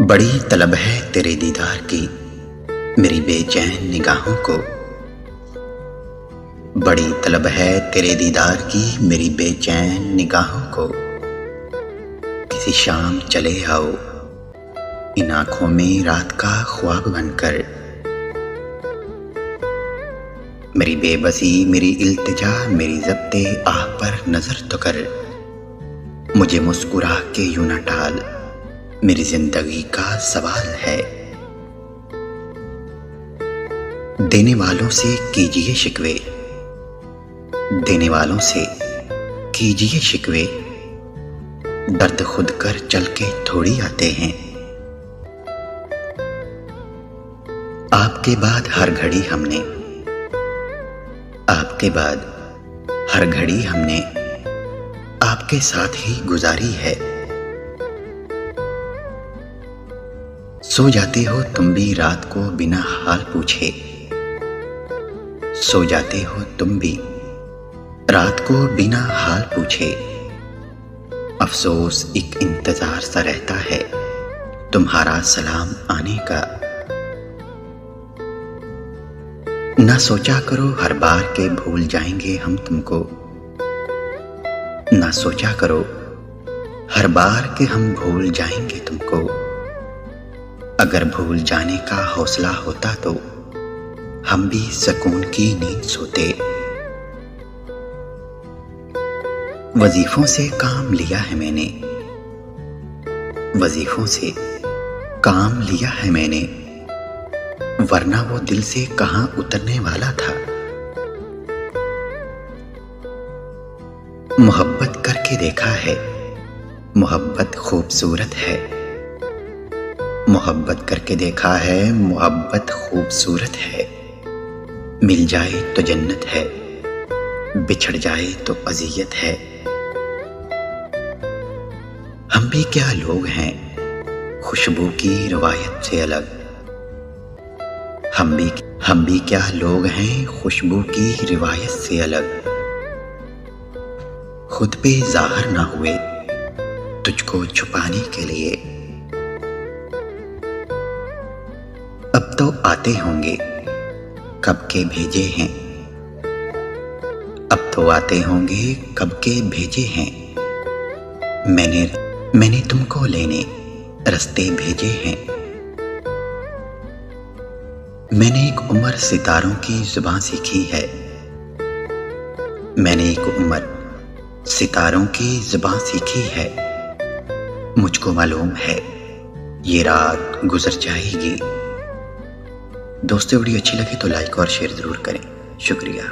बड़ी तलब है तेरे दीदार की मेरी बेचैन निगाहों को। बड़ी तलब है तेरे दीदार की मेरी बेचैन निगाहों को। किसी शाम चले आओ इन आँखों में रात का ख्वाब बनकर। मेरी बेबसी मेरी इल्तिजा मेरी ज़ब्ते आह पर नजर तो कर। मुझे मुस्कुरा के यूं न टाल मेरी जिंदगी का सवाल है। देने वालों से कीजिए शिकवे, देने वालों से कीजिए शिकवे। दर्द खुद कर चल के थोड़ी आते हैं। आपके बाद हर घड़ी हमने, आपके बाद हर घड़ी हमने आपके साथ ही गुजारी है। सो जाते हो तुम भी रात को बिना हाल पूछे, सो जाते हो तुम भी रात को बिना हाल पूछे। अफसोस एक इंतजार सा रहता है तुम्हारा सलाम आने का। ना सोचा करो हर बार के भूल जाएंगे हम तुमको, ना सोचा करो हर बार के हम भूल जाएंगे तुमको। अगर भूल जाने का हौसला होता तो हम भी सुकून की नींद सोते। वजीफों से काम लिया है मैंने, वजीफों से काम लिया है मैंने, वरना वो दिल से कहां उतरने वाला था। मोहब्बत करके देखा है, मोहब्बत खूबसूरत है। मोहब्बत करके देखा है, मोहब्बत खूबसूरत है। मिल जाए तो जन्नत है, बिछड़ जाए तो अज़ियत है। हम भी क्या लोग हैं खुशबू की रवायत से अलग। हम भी क्या लोग हैं खुशबू की रिवायत से अलग। खुद पे ज़ाहिर ना हुए तुझको छुपाने के लिए। अब तो आते होंगे कब के भेजे हैं, अब तो आते होंगे कब के भेजे हैं। मैंने तुमको लेने रास्ते भेजे हैं। मैंने एक उम्र सितारों की जुबान सीखी है। मैंने एक उम्र सितारों की जुबान सीखी है। मुझको मालूम है ये रात गुजर जाएगी। दोस्तों वीडियो अच्छी लगे तो लाइक और शेयर जरूर करें। शुक्रिया।